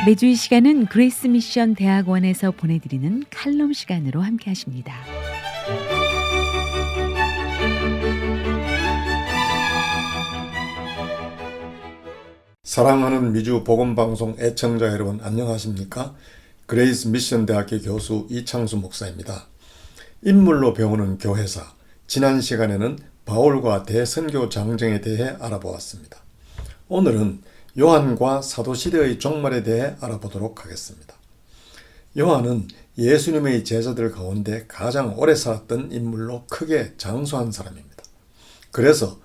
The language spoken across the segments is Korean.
매주 이 시간은 그레이스 미션 대학원에서 보내드리는 칼럼 시간으로 함께 하십니다. 사랑하는 미주 복음방송 애청자 여러분 안녕하십니까? 그레이스 미션 대학교 교수 이창수 목사입니다. 인물로 배우는 교회사, 지난 시간에는 바울과 대선교 장정에 대해 알아보았습니다. 오늘은 요한과 사도시대의 종말에 대해 알아보도록 하겠습니다. 요한은 예수님의 제자들 가운데 가장 오래 살았던 인물로 크게 장수한 사람입니다. 그래서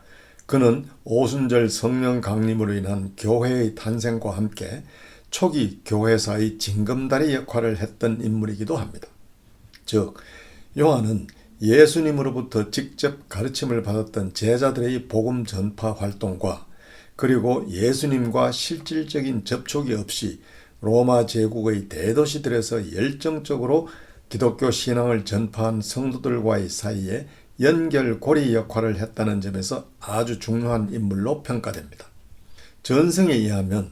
그는 오순절 성령 강림으로 인한 교회의 탄생과 함께 초기 교회사의 징검다리 역할을 했던 인물이기도 합니다. 즉, 요한은 예수님으로부터 직접 가르침을 받았던 제자들의 복음 전파 활동과 그리고 예수님과 실질적인 접촉이 없이 로마 제국의 대도시들에서 열정적으로 기독교 신앙을 전파한 성도들과의 사이에 연결고리 역할을 했다는 점에서 아주 중요한 인물로 평가됩니다. 전승에 의하면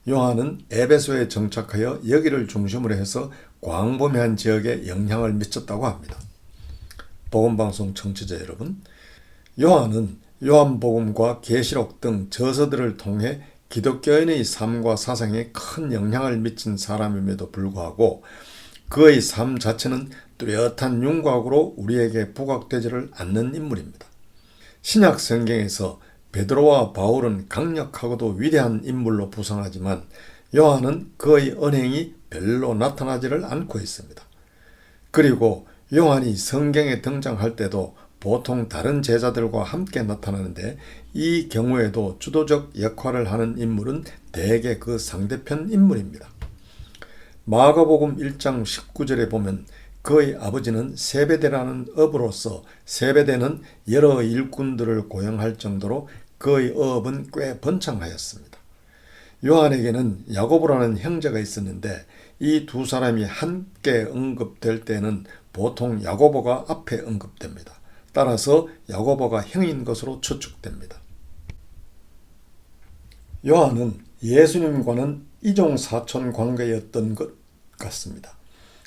요한은 에베소에 정착하여 여기를 중심으로 해서 광범위한 지역에 영향을 미쳤다고 합니다. 복음방송 청취자 여러분, 요한은 요한복음과 계시록 등 저서들을 통해 기독교인의 삶과 사상에 큰 영향을 미친 사람임에도 불구하고 그의 삶 자체는 뚜렷한 윤곽으로 우리에게 부각되지를 않는 인물입니다. 신약 성경에서 베드로와 바울은 강력하고도 위대한 인물로 부상하지만 요한은 그의 언행이 별로 나타나지를 않고 있습니다. 그리고 요한이 성경에 등장할 때도 보통 다른 제자들과 함께 나타나는데 이 경우에도 주도적 역할을 하는 인물은 대개 그 상대편 인물입니다. 마가복음 1장 19절에 보면 그의 아버지는 세베대라는 어부로서 세베대는 여러 일꾼들을 고용할 정도로 그의 어업은 꽤 번창하였습니다. 요한에게는 야고보라는 형제가 있었는데 이 두 사람이 함께 언급될 때는 보통 야고보가 앞에 언급됩니다. 따라서 야고보가 형인 것으로 추측됩니다. 요한은 예수님과는 이종사촌 관계였던 것 같습니다.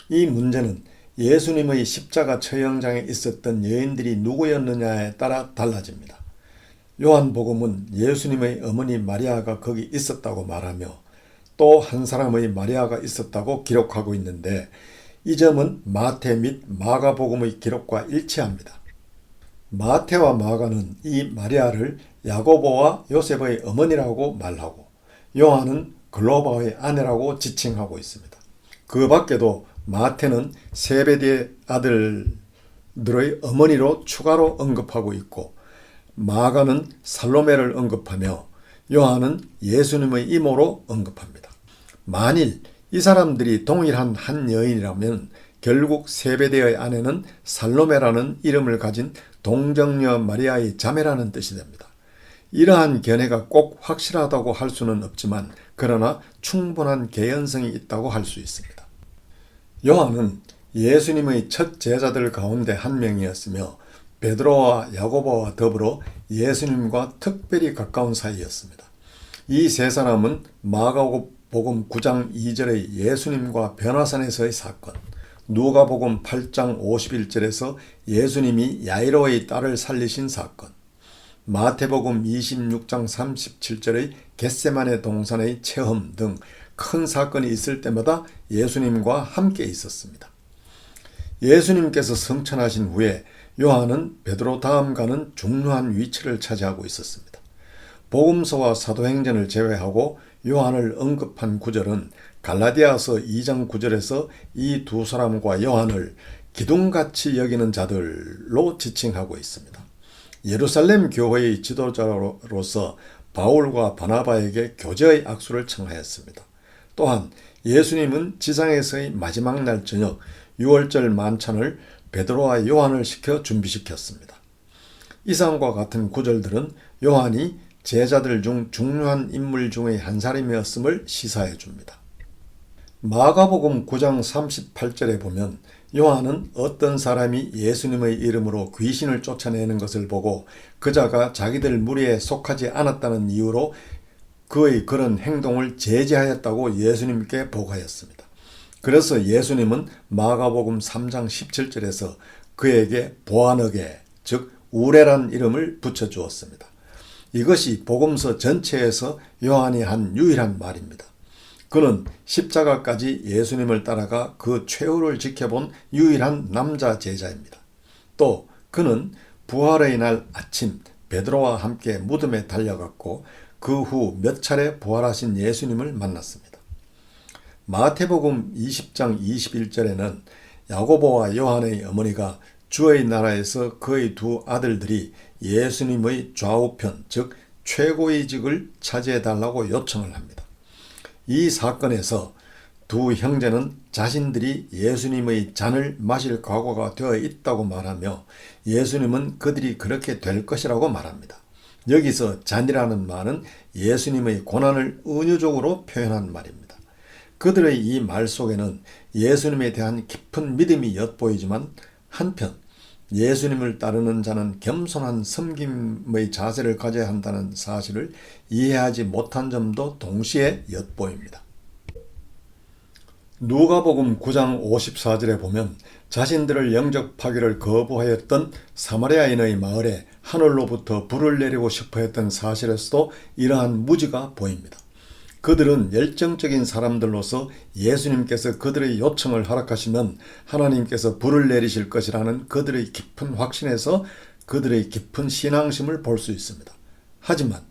이 문제는 예수님의 십자가 처형장에 있었던 여인들이 누구였느냐에 따라 달라집니다. 요한복음은 예수님의 어머니 마리아가 거기 있었다고 말하며 또 한 사람의 마리아가 있었다고 기록하고 있는데 이 점은 마태 및 마가복음의 기록과 일치합니다. 마태와 마가는 이 마리아를 야고보와 요셉의 어머니라고 말하고 요한은 글로바의 아내라고 지칭하고 있습니다. 그 밖에도 마태는 세베대 아들들의 어머니로 추가로 언급하고 있고 마가는 살로메를 언급하며 요한은 예수님의 이모로 언급합니다. 만일 이 사람들이 동일한 한 여인이라면 결국 세베대의 아내는 살로메라는 이름을 가진 동정녀 마리아의 자매라는 뜻이 됩니다. 이러한 견해가 꼭 확실하다고 할 수는 없지만 그러나 충분한 개연성이 있다고 할 수 있습니다. 요한은 예수님의 첫 제자들 가운데 한 명이었으며 베드로와 야고보와 더불어 예수님과 특별히 가까운 사이였습니다. 이 세 사람은 마가복음 9장 2절의 예수님과 변화산에서의 사건, 누가복음 8장 51절에서 예수님이 야이로의 딸을 살리신 사건, 마태복음 26장 37절의 겟세마네 동산의 체험 등 큰 사건이 있을 때마다 예수님과 함께 있었습니다. 예수님께서 성천하신 후에 요한은 베드로 다음 가는 중요한 위치를 차지하고 있었습니다. 복음서와 사도행전을 제외하고 요한을 언급한 구절은 갈라디아서 2장 9절에서 이 두 사람과 요한을 기둥같이 여기는 자들로 지칭하고 있습니다. 예루살렘 교회의 지도자로서 바울과 바나바에게 교제의 악수를 청하였습니다. 또한 예수님은 지상에서의 마지막 날 저녁 유월절 만찬을 베드로와 요한을 시켜 준비시켰습니다. 이상과 같은 구절들은 요한이 제자들 중 중요한 인물 중의 한 사람이었음을 시사해 줍니다. 마가복음 9장 38절에 보면 요한은 어떤 사람이 예수님의 이름으로 귀신을 쫓아내는 것을 보고 그자가 자기들 무리에 속하지 않았다는 이유로 그의 그런 행동을 제지하였다고 예수님께 보고하였습니다. 그래서 예수님은 마가복음 3장 17절에서 그에게 보아너게, 즉 우레란 이름을 붙여주었습니다. 이것이 복음서 전체에서 요한이 한 유일한 말입니다. 그는 십자가까지 예수님을 따라가 그 최후를 지켜본 유일한 남자 제자입니다. 또 그는 부활의 날 아침 베드로와 함께 무덤에 달려갔고 그 후 몇 차례 부활하신 예수님을 만났습니다. 마태복음 20장 21절에는 야고보와 요한의 어머니가 주의 나라에서 그의 두 아들들이 예수님의 좌우편, 즉 최고의 직을 차지해달라고 요청을 합니다. 이 사건에서 두 형제는 자신들이 예수님의 잔을 마실 각오가 되어 있다고 말하며 예수님은 그들이 그렇게 될 것이라고 말합니다. 여기서 잔이라는 말은 예수님의 고난을 은유적으로 표현한 말입니다. 그들의 이 말 속에는 예수님에 대한 깊은 믿음이 엿보이지만 한편 예수님을 따르는 자는 겸손한 섬김의 자세를 가져야 한다는 사실을 이해하지 못한 점도 동시에 엿보입니다. 누가복음 9장 54절에 보면 자신들을 영접하기를 거부하였던 사마리아인의 마을에 하늘로부터 불을 내리고 싶어 했던 사실에서도 이러한 무지가 보입니다. 그들은 열정적인 사람들로서 예수님께서 그들의 요청을 허락하시면 하나님께서 불을 내리실 것이라는 그들의 깊은 확신에서 그들의 깊은 신앙심을 볼 수 있습니다. 하지만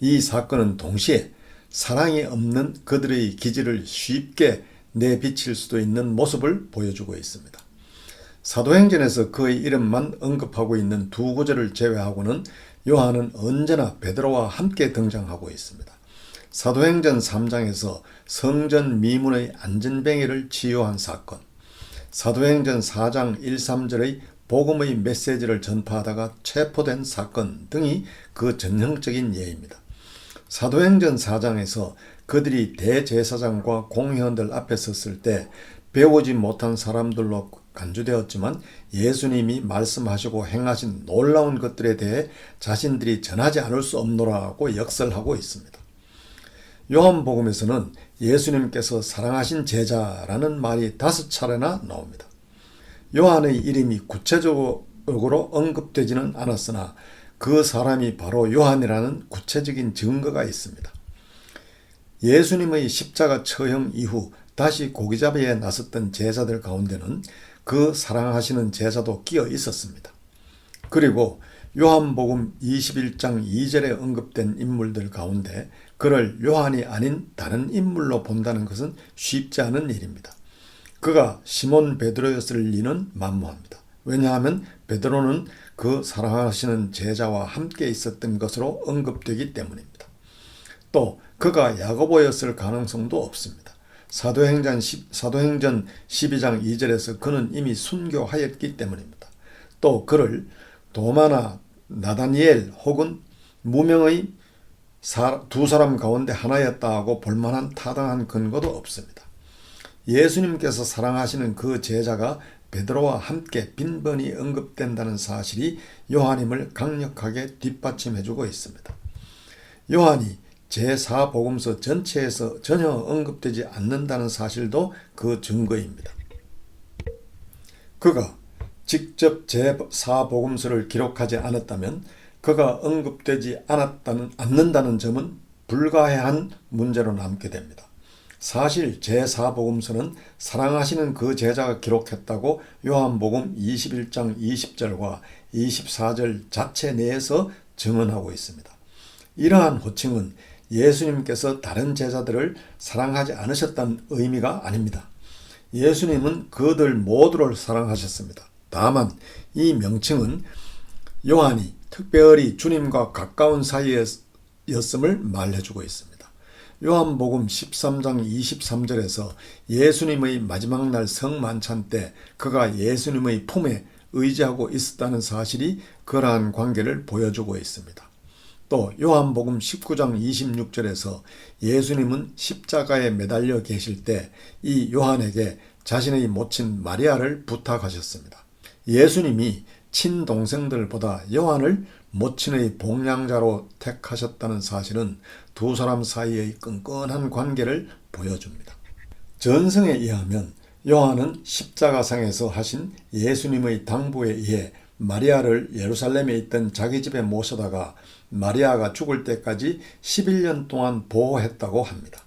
이 사건은 동시에 사랑이 없는 그들의 기질을 쉽게 내비칠 수도 있는 모습을 보여주고 있습니다. 사도행전에서 그의 이름만 언급하고 있는 두 구절을 제외하고는 요한은 언제나 베드로와 함께 등장하고 있습니다. 사도행전 3장에서 성전 미문의 안전뱅이를 치유한 사건, 사도행전 4장 1, 3절의 복음의 메시지를 전파하다가 체포된 사건 등이 그 전형적인 예입니다. 사도행전 4장에서 그들이 대제사장과 공회원들 앞에 섰을 때 배우지 못한 사람들로 간주되었지만 예수님이 말씀하시고 행하신 놀라운 것들에 대해 자신들이 전하지 않을 수 없노라고 역설하고 있습니다. 요한복음에서는 예수님께서 사랑하신 제자라는 말이 5차례나 나옵니다. 요한의 이름이 구체적으로 언급되지는 않았으나 그 사람이 바로 요한이라는 구체적인 증거가 있습니다. 예수님의 십자가 처형 이후 다시 고기잡이에 나섰던 제자들 가운데는 그 사랑하시는 제자도 끼어 있었습니다. 그리고 요한복음 21장 2절에 언급된 인물들 가운데 그를 요한이 아닌 다른 인물로 본다는 것은 쉽지 않은 일입니다. 그가 시몬 베드로였을 리는 만무합니다. 왜냐하면 베드로는 그 사랑하시는 제자와 함께 있었던 것으로 언급되기 때문입니다. 또 그가 야고보였을 가능성도 없습니다. 사도행전 12장 2절에서 그는 이미 순교하였기 때문입니다. 또 그를 도마나 나다니엘 혹은 무명의 두 사람 가운데 하나였다고 볼만한 타당한 근거도 없습니다. 예수님께서 사랑하시는 그 제자가 베드로와 함께 빈번히 언급된다는 사실이 요한임을 강력하게 뒷받침해주고 있습니다. 요한이 제4복음서 전체에서 전혀 언급되지 않는다는 사실도 그 증거입니다. 그가 직접 제4복음서를 기록하지 않았다면 그가 언급되지 않는다는 점은 불가해한 문제로 남게 됩니다. 사실 제4복음서는 사랑하시는 그 제자가 기록했다고 요한복음 21장 20절과 24절 자체 내에서 증언하고 있습니다. 이러한 호칭은 예수님께서 다른 제자들을 사랑하지 않으셨다는 의미가 아닙니다. 예수님은 그들 모두를 사랑하셨습니다. 다만 이 명칭은 요한이 특별히 주님과 가까운 사이였음을 말해주고 있습니다. 요한복음 13장 23절에서 예수님의 마지막 날 성만찬 때 그가 예수님의 품에 의지하고 있었다는 사실이 그러한 관계를 보여주고 있습니다. 또 요한복음 19장 26절에서 예수님은 십자가에 매달려 계실 때 이 요한에게 자신의 모친 마리아를 부탁하셨습니다. 예수님이 친동생들보다 요한을 모친의 복량자로 택하셨다는 사실은 두 사람 사이의 끈끈한 관계를 보여줍니다. 전승에 의하면 요한은 십자가상에서 하신 예수님의 당부에 의해 마리아를 예루살렘에 있던 자기 집에 모셔다가 마리아가 죽을 때까지 11년 동안 보호했다고 합니다.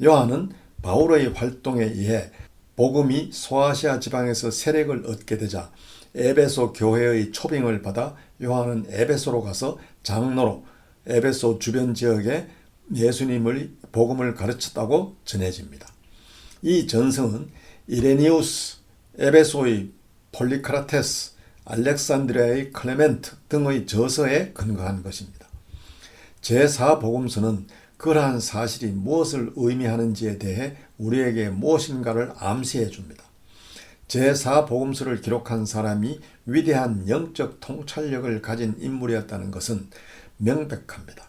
요한은 바울의 활동에 의해 복음이 소아시아 지방에서 세력을 얻게 되자 에베소 교회의 초빙을 받아 요한은 에베소로 가서 장로로 에베소 주변 지역에 예수님의 복음을 가르쳤다고 전해집니다. 이 전승은 이레니우스, 에베소의 폴리카라테스, 알렉산드리아의 클레멘트 등의 저서에 근거한 것입니다. 제4복음서는 그러한 사실이 무엇을 의미하는지에 대해 우리에게 무엇인가를 암시해 줍니다. 제4복음서를 기록한 사람이 위대한 영적 통찰력을 가진 인물이었다는 것은 명백합니다.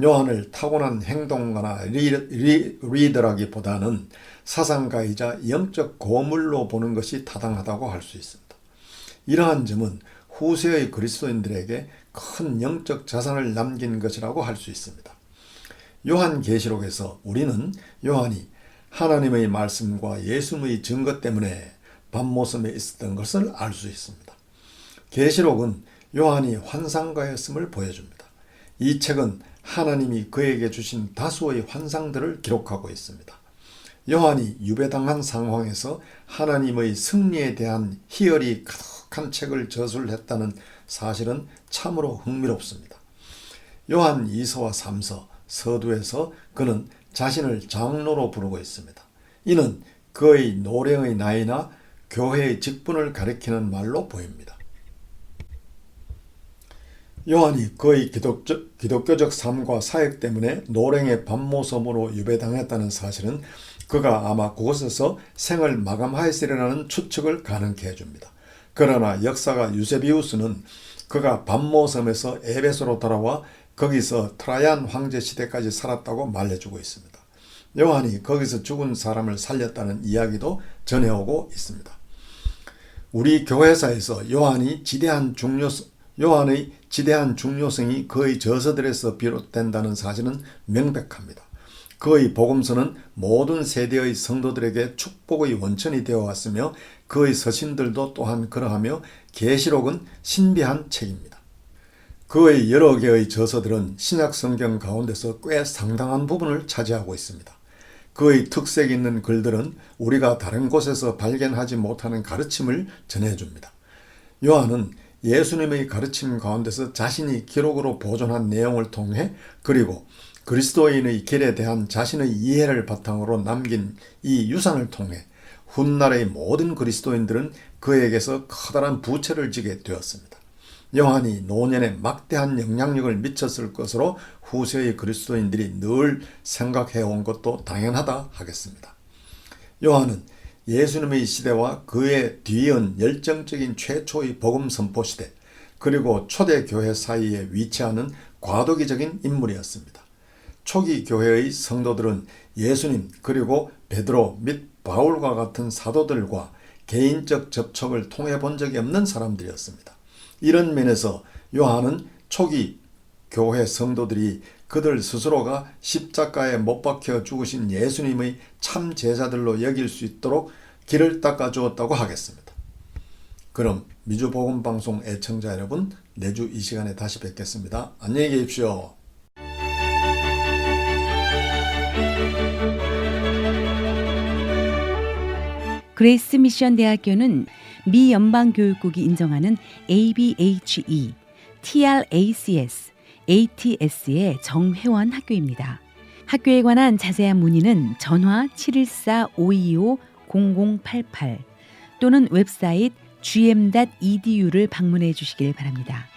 요한을 타고난 행동가나 리더라기보다는 사상가이자 영적 고물로 보는 것이 타당하다고 할 수 있습니다. 이러한 점은 후세의 그리스도인들에게 큰 영적 자산을 남긴 것이라고 할 수 있습니다. 요한계시록에서 우리는 요한이 하나님의 말씀과 예수님의 증거 때문에 밤모섬에 있었던 것을 알 수 있습니다. 계시록은 요한이 환상가였음을 보여줍니다. 이 책은 하나님이 그에게 주신 다수의 환상들을 기록하고 있습니다. 요한이 유배당한 상황에서 하나님의 승리에 대한 희열이 가득한 책을 저술했다는 사실은 참으로 흥미롭습니다. 요한 2서와 3서, 서두에서 그는 자신을 장로로 부르고 있습니다. 이는 그의 노령의 나이나 교회의 직분을 가리키는 말로 보입니다. 요한이 그의 기독교적 삶과 사역 때문에 노랭의 밤모섬으로 유배당했다는 사실은 그가 아마 그곳에서 생을 마감하였으리라는 추측을 가능케 해줍니다. 그러나 역사가 유세비우스는 그가 밤모섬에서 에베소로 돌아와 거기서 트라이안 황제 시대까지 살았다고 말해주고 있습니다. 요한이 거기서 죽은 사람을 살렸다는 이야기도 전해오고 있습니다. 우리 교회사에서 요한의 지대한 중요성이 그의 저서들에서 비롯된다는 사실은 명백합니다. 그의 복음서는 모든 세대의 성도들에게 축복의 원천이 되어 왔으며 그의 서신들도 또한 그러하며 계시록은 신비한 책입니다. 그의 여러 개의 저서들은 신약 성경 가운데서 꽤 상당한 부분을 차지하고 있습니다. 그의 특색 있는 글들은 우리가 다른 곳에서 발견하지 못하는 가르침을 전해줍니다. 요한은 예수님의 가르침 가운데서 자신이 기록으로 보존한 내용을 통해 그리고 그리스도인의 길에 대한 자신의 이해를 바탕으로 남긴 이 유산을 통해 훗날의 모든 그리스도인들은 그에게서 커다란 부채를 지게 되었습니다. 요한이 노년에 막대한 영향력을 미쳤을 것으로 후세의 그리스도인들이 늘 생각해온 것도 당연하다 하겠습니다. 요한은 예수님의 시대와 그에 뒤이은 열정적인 최초의 복음 선포 시대 그리고 초대 교회 사이에 위치하는 과도기적인 인물이었습니다. 초기 교회의 성도들은 예수님 그리고 베드로 및 바울과 같은 사도들과 개인적 접촉을 통해 본 적이 없는 사람들이었습니다. 이런 면에서 요한은 초기 교회 성도들이 그들 스스로가 십자가에 못 박혀 죽으신 예수님의 참 제자들로 여길 수 있도록 길을 닦아주었다고 하겠습니다. 그럼 미주복음방송 애청자 여러분, 내주 이 시간에 다시 뵙겠습니다. 안녕히 계십시오. 그레이스 미션 대학교는 미 연방교육국이 인정하는 ABHE, TRACS, ATS의 정회원 학교입니다. 학교에 관한 자세한 문의는 전화 714-525-0088 또는 웹사이트 gm.edu를 방문해 주시길 바랍니다.